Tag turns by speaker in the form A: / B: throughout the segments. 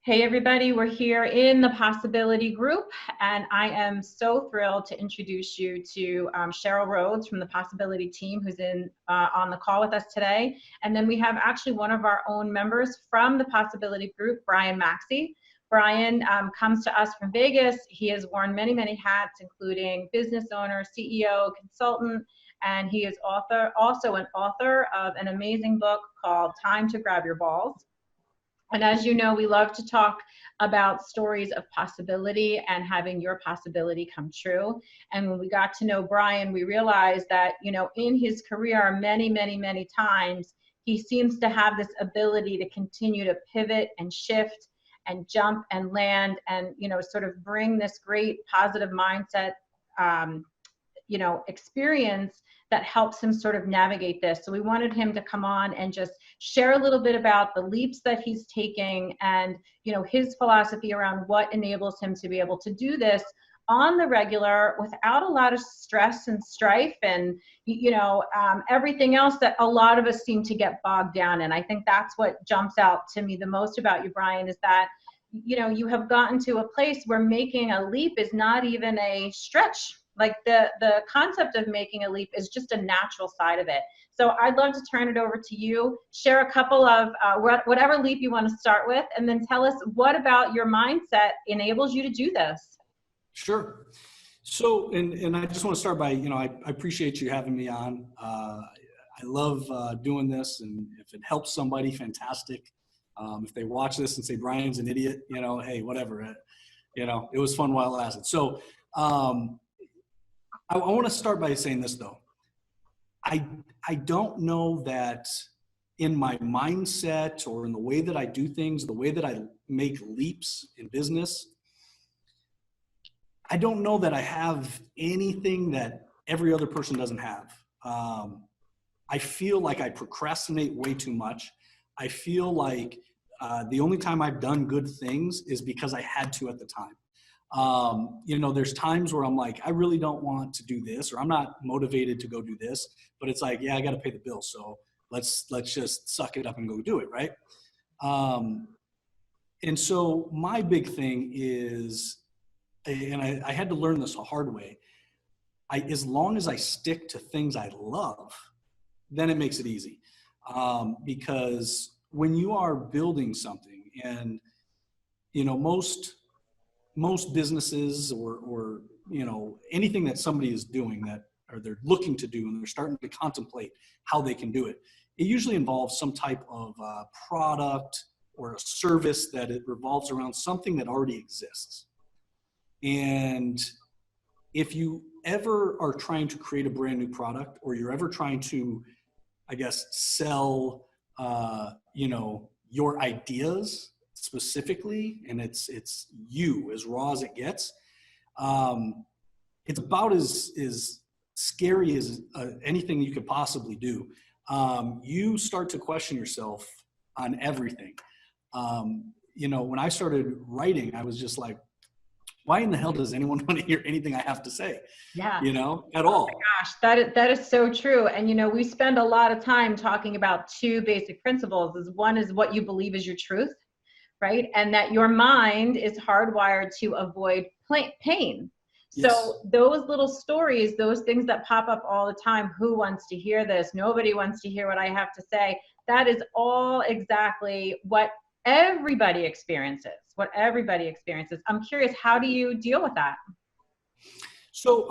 A: Hey everybody, we're here in the Possibility Group, and I am so thrilled to introduce you to Cheryl Rhodes from the Possibility team, who's on the call with us today. And then we have actually one of our own members from the Possibility Group, Brian Maxey. Brian comes to us from Vegas. He has worn many, many hats, including business owner, CEO, consultant, and he is also an author of an amazing book called Time to Grab Your Balls. And as you know, we love to talk about stories of possibility and having your possibility come true. And when we got to know Brian, we realized that, in his career, many, many, many times, he seems to have this ability to continue to pivot and shift and jump and land and, sort of bring this great positive mindset, experience that helps him sort of navigate this. So we wanted him to come on and just share a little bit about the leaps that he's taking and, his philosophy around what enables him to be able to do this on the regular without a lot of stress and strife and, everything else that a lot of us seem to get bogged down in. I think that's what jumps out to me the most about you, Brian, is that, you have gotten to a place where making a leap is not even a stretch. Like the concept of making a leap is just a natural side of it. So I'd love to turn it over to you, share a couple of whatever leap you want to start with, and then tell us what about your mindset enables you to do this.
B: Sure. So, and I just want to start by, I appreciate you having me on. I love doing this, and if it helps somebody, fantastic. If they watch this and say, Brian's an idiot, hey, whatever, it was fun while it lasted. So, I want to start by saying this, though. I don't know that in my mindset or in the way that I do things, the way that I make leaps in business, I don't know that I have anything that every other person doesn't have. I feel like I procrastinate way too much. I feel like the only time I've done good things is because I had to at the time. There's times where I'm like, I really don't want to do this, or I'm not motivated to go do this, but it's like, yeah, I got to pay the bill. So let's just suck it up and go do it. Right. And so my big thing is, and I had to learn this the hard way. As long as I stick to things I love, then it makes it easy. Because when you are building something and, most businesses or anything that somebody is doing or they're looking to do and they're starting to contemplate how they can do it, it usually involves some type of product or a service that it revolves around something that already exists. And if you ever are trying to create a brand new product, or you're ever trying to, I guess, sell your ideas specifically, and it's you as raw as it gets, it's about as scary as anything you could possibly do. You start to question yourself on everything. When I started writing, I was just like, why in the hell does anyone want to hear anything I have to say?
A: Yeah.
B: At all.
A: Oh my gosh, that is so true. And we spend a lot of time talking about two basic principles. One is what you believe is your truth, right? And that your mind is hardwired to avoid pain.
B: Yes.
A: So those little stories, those things that pop up all the time, who wants to hear this? Nobody wants to hear what I have to say. That is all exactly what everybody experiences. I'm curious, how do you deal with that?
B: So,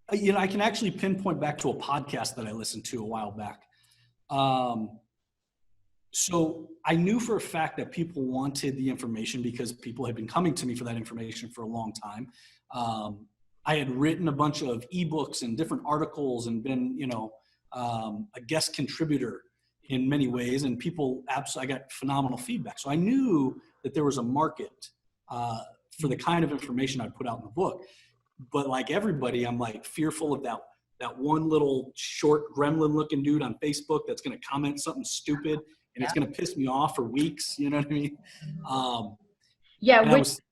B: I can actually pinpoint back to a podcast that I listened to a while back. So I knew for a fact that people wanted the information because people had been coming to me for that information for a long time. I had written a bunch of eBooks and different articles and been, a guest contributor in many ways, and I got phenomenal feedback. So I knew that there was a market for the kind of information I put out in the book. But like everybody, I'm like fearful of that one little short gremlin looking dude on Facebook that's going to comment something stupid and it's going to piss me off for weeks. You know what I mean?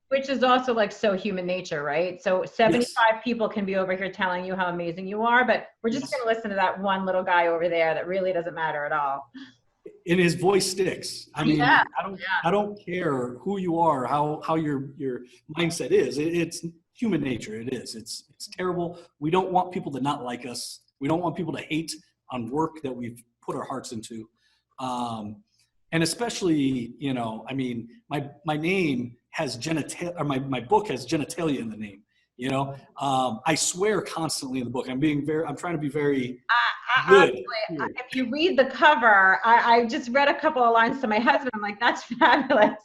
A: Which is also like so human nature, right? So 75 people can be over here telling you how amazing you are, but we're just going to listen to that one little guy over there that really doesn't matter at all.
B: and his voice sticks. I mean,
A: Yeah.
B: I don't care who you are, how your mindset is. It's human nature. It is. It's terrible. We don't want people to not like us. We don't want people to hate on work that we've put our hearts into. And especially, you know, I mean, my name has or my book has genitalia in the name. You know, I swear constantly in the book. I'm trying to be very good.
A: Honestly, if you read the cover, I just read a couple of lines to my husband. I'm like, that's fabulous.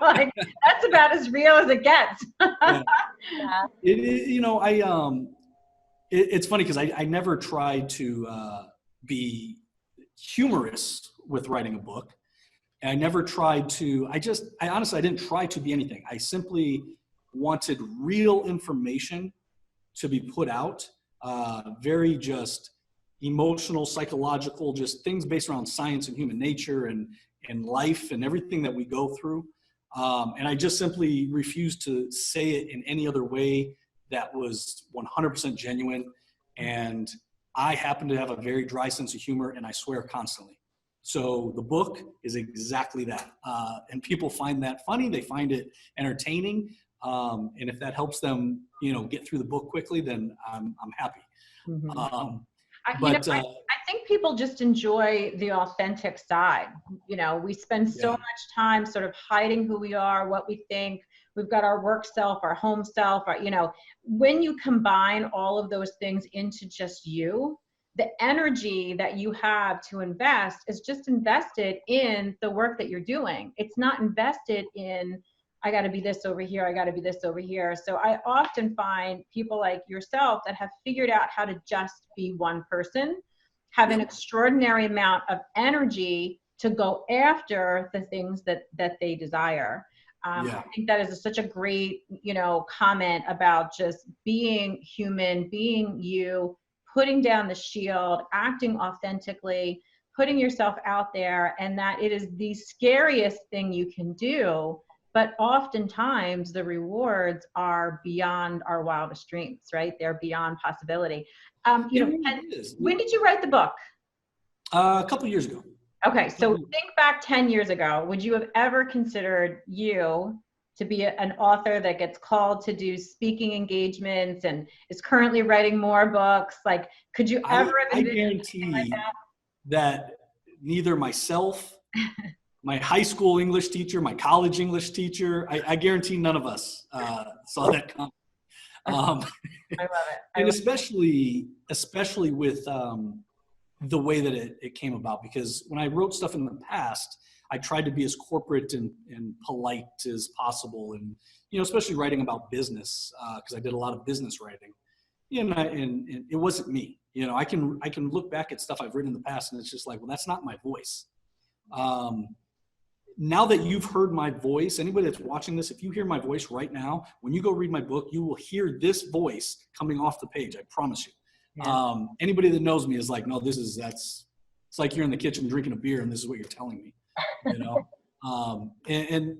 A: Like, that's about as real as it gets.
B: Yeah.
A: Yeah.
B: You know, it's funny because I never tried to be humorous with writing a book. And I never tried to, I honestly, I didn't try to be anything. I simply wanted real information to be put out, very just emotional, psychological, just things based around science and human nature and life and everything that we go through. And I just simply refused to say it in any other way that was 100% genuine. And I happen to have a very dry sense of humor, and I swear constantly. So the book is exactly that. And people find that funny. They find it entertaining. And if that helps them, you know, get through the book quickly, then I'm happy.
A: Mm-hmm.
B: I
A: I think people just enjoy the authentic side. You know, we spend so much time sort of hiding who we are, what we think. We've got our work self, our home self, you know, when you combine all of those things into just you, the energy that you have to invest is just invested in the work that you're doing. It's not invested in, I got to be this over here, I got to be this over here. So I often find people like yourself that have figured out how to just be one person, have an extraordinary amount of energy to go after the things that they desire. I think that is such a great, you know, comment about just being human, being you, putting down the shield, acting authentically, putting yourself out there, and that it is the scariest thing you can do. But oftentimes the rewards are beyond our wildest dreams, right? They're beyond possibility. You know, when did you write the book?
B: A couple of years ago.
A: Okay, so think back 10 years ago. Would you have ever considered you to be an author that gets called to do speaking engagements and is currently writing more books? Like, could you ever have envisioned something like
B: that neither myself, my high school English teacher, my college English teacher, I guarantee none of us saw that coming.
A: I love it.
B: And especially with the way that it came about, because when I wrote stuff in the past, I tried to be as corporate and polite as possible. And, you know, especially writing about business, because I did a lot of business writing, you know, and it wasn't me. You know, I can look back at stuff I've written in the past and it's just like, well, that's not my voice. Now that you've heard my voice, anybody that's watching this, if you hear my voice right now, when you go read my book, you will hear this voice coming off the page. I promise you. Yeah. Anybody that knows me is like, no, it's like you're in the kitchen drinking a beer and this is what you're telling me, you know? And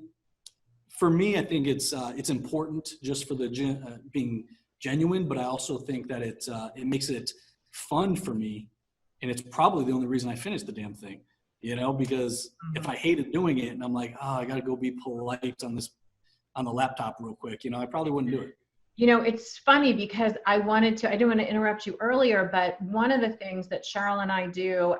B: for me, I think it's important just for the being genuine, but I also think that it makes it fun for me. And it's probably the only reason I finished the damn thing, you know, because if I hated doing it and I'm like, oh, I got to go be polite on the laptop real quick, you know, I probably wouldn't do it.
A: You know, it's funny because I didn't want to interrupt you earlier, but one of the things that Cheryl and I do,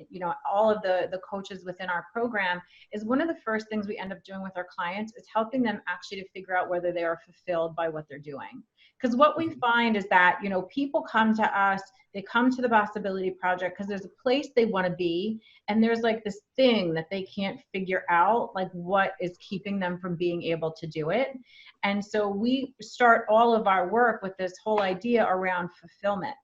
A: you know, all of the coaches within our program, is one of the first things we end up doing with our clients is helping them actually to figure out whether they are fulfilled by what they're doing. Because what we find is that, you know, people come to us, they come to the Possibility Project because there's a place they want to be, and there's like this thing that they can't figure out, like what is keeping them from being able to do it. And so we start all of our work with this whole idea around fulfillment.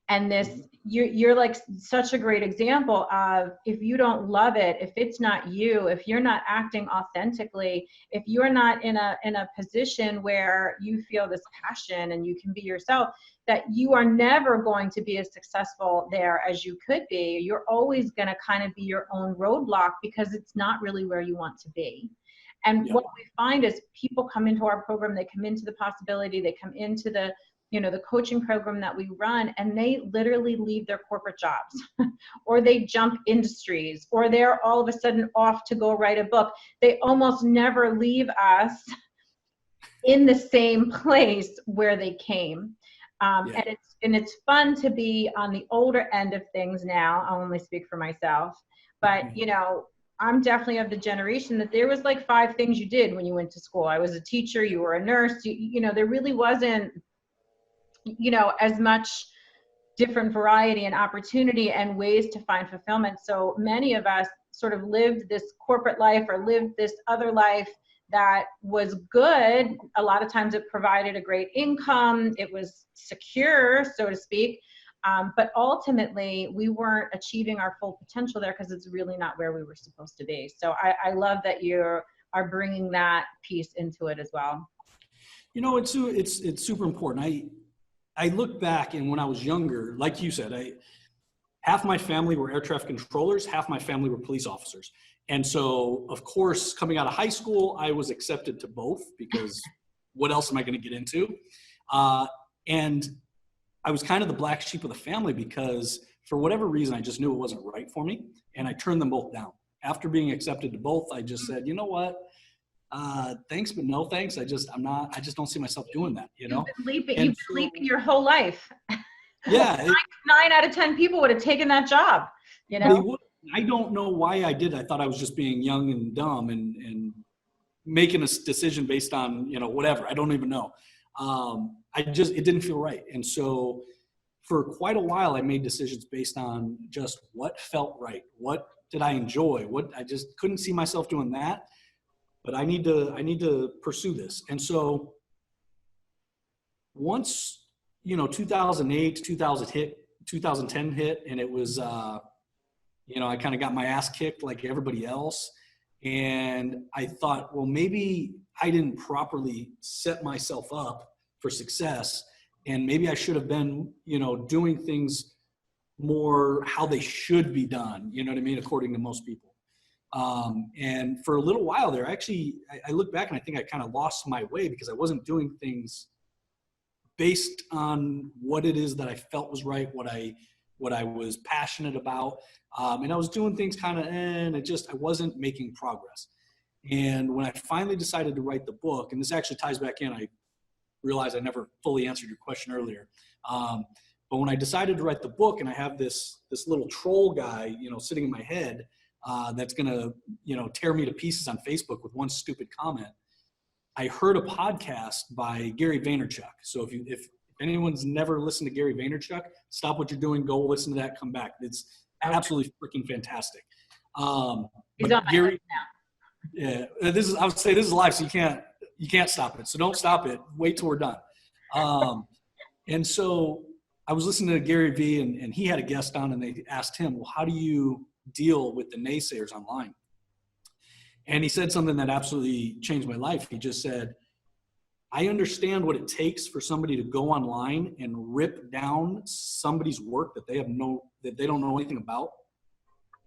A: And this, you're like such a great example of, if you don't love it, if it's not you, if you're not acting authentically, if you're not in a position where you feel this passion and you can be yourself, that you are never going to be as successful there as you could be. You're always going to kind of be your own roadblock because it's not really where you want to be. And what we find is people come into our program, they come into the Possibility, they come into the the coaching program that we run, and they literally leave their corporate jobs or they jump industries, or they're all of a sudden off to go write a book. They almost never leave us in the same place where they came.
B: Yeah.
A: And it's fun to be on the older end of things now. I'll only speak for myself, but I'm definitely of the generation that there was like 5 things you did when you went to school. I was a teacher, you were a nurse, there really wasn't, as much different variety and opportunity and ways to find fulfillment. So many of us sort of lived this corporate life or lived this other life that was good. A lot of times it provided a great income. It was secure, so to speak. But ultimately, we weren't achieving our full potential there because it's really not where we were supposed to be. So I love that you are bringing that piece into it as well.
B: It's super important. I look back, and when I was younger, like you said, half my family were air traffic controllers, half my family were police officers. And so, of course, coming out of high school, I was accepted to both because what else am I going to get into? And I was kind of the black sheep of the family because for whatever reason, I just knew it wasn't right for me. And I turned them both down. After being accepted to both, I just said, you know what? Thanks, but no thanks. I just don't see myself doing that,
A: You've been leaping your whole life.
B: Yeah.
A: 9 out of 10 people would have taken that job,
B: I don't know why I did. I thought I was just being young and dumb and making a decision based on, whatever. I don't even know. It didn't feel right. And so for quite a while, I made decisions based on just what felt right. What did I enjoy? I just couldn't see myself doing that, but I need to pursue this. And so once, 2008, 2010 hit, and it was, I kind of got my ass kicked like everybody else. And I thought, well, maybe I didn't properly set myself up for success. And maybe I should have been, doing things more how they should be done, you know what I mean, according to most people. And for a little while there, actually, I look back and I think I kind of lost my way because I wasn't doing things based on what it is that I felt was right, what I was passionate about. And I was doing things kind of, and I wasn't making progress. And when I finally decided to write the book, and this actually ties back in, I realized I never fully answered your question earlier. But when I decided to write the book and I have this little troll guy, sitting in my head, that's going to, tear me to pieces on Facebook with one stupid comment, I heard a podcast by Gary Vaynerchuk. So if anyone's never listened to Gary Vaynerchuk, stop what you're doing, go listen to that, come back. It's absolutely freaking fantastic.
A: He's on my list now.
B: Yeah, I would say this is live, so you can't stop it. So don't stop it. Wait till we're done. And so I was listening to Gary V, and he had a guest on, and they asked him, well, how do you deal with the naysayers online? And he said something that absolutely changed my life. He just said, I understand what it takes for somebody to go online and rip down somebody's work that they don't know anything about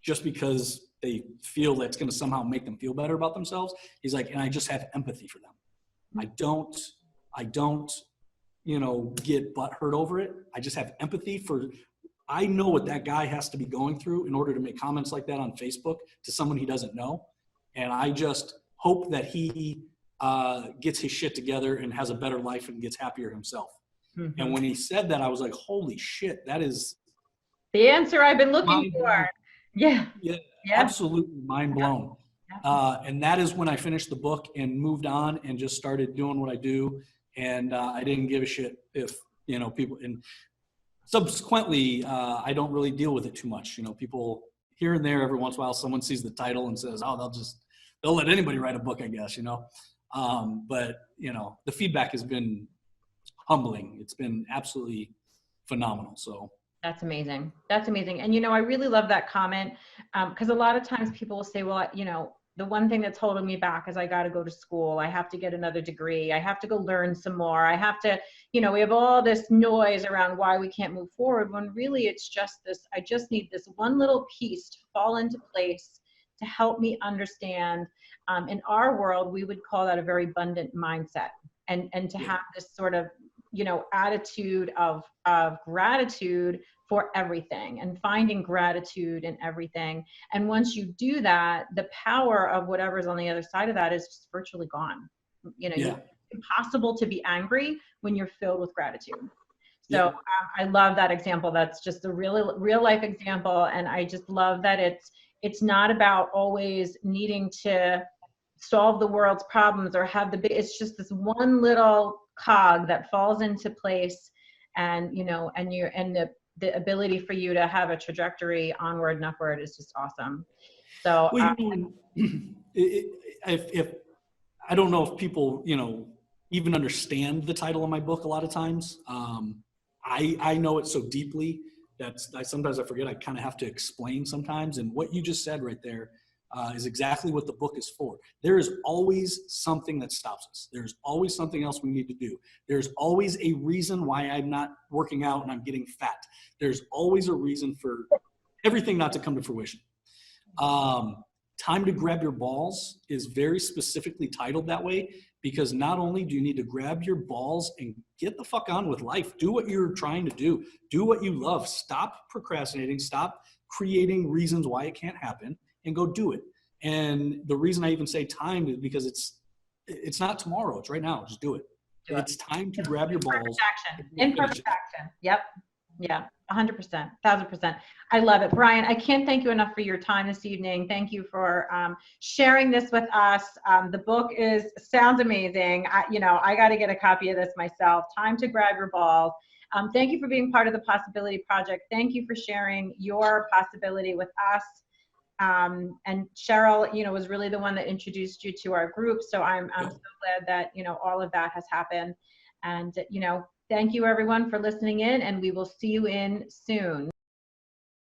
B: just because they feel that's going to somehow make them feel better about themselves. He's like, and I just have empathy for them. I don't, get butthurt over it. I just have empathy I know what that guy has to be going through in order to make comments like that on Facebook to someone he doesn't know. And I just hope that he gets his shit together and has a better life and gets happier himself. Mm-hmm. And when he said that, I was like, holy shit, that is
A: the answer I've been looking for. Yeah.
B: Yeah. Absolutely mind blown. Yeah. And that is when I finished the book and moved on and just started doing what I do. And I didn't give a shit if, people, and subsequently, I don't really deal with it too much. People here and there, every once in a while, someone sees the title and says, oh, they'll let anybody write a book, I guess, but the feedback has been humbling. It's been absolutely phenomenal. So
A: that's amazing. That's amazing. And, I really love that comment because a lot of times people will say, well, the one thing that's holding me back is I got to go to school. I have to get another degree. I have to go learn some more. I have to, we have all this noise around why we can't move forward when really it's just this, I just need this one little piece to fall into place to help me understand. In our world, we would call that a very abundant mindset and to have this sort of, attitude of gratitude for everything and finding gratitude in everything. And once you do that, the power of whatever's on the other side of that is just virtually gone.
B: Yeah.
A: It's impossible to be angry when you're filled with gratitude. So
B: Yeah.
A: I love that example. That's just a real life example. And I just love that it's not about always needing to solve the world's problems or have it's just this one little cog that falls into place, and the ability for you to have a trajectory onward and upward is just awesome. So
B: Well, if I don't know if people, even understand the title of my book a lot of times. I know it so deeply that sometimes I forget. I kind of have to explain sometimes. And what you just said right there is exactly what the book is for. There is always something that stops us. There's always something else we need to do. There's always a reason why I'm not working out and I'm getting fat. There's always a reason for everything not to come to fruition. Time to grab your balls is very specifically titled that way because not only do you need to grab your balls and get the fuck on with life, do what you're trying to do what you love, stop procrastinating, stop creating reasons why it can't happen, and go do it. And the reason I even say time is because it's not tomorrow, it's right now. Just do it. It's time to grab your balls.
A: Imperfect action. Yep. Yeah, 100%, 1000%. I love it. Brian, I can't thank you enough for your time this evening. Thank you for sharing this with us. The book sounds amazing. I got to get a copy of this myself. Time to grab your balls. Thank you for being part of the Possibility Project. Thank you for sharing your possibility with us. And Cheryl, was really the one that introduced you to our group. So I'm so glad that, all of that has happened. And, thank you everyone for listening in, and we will see you in soon.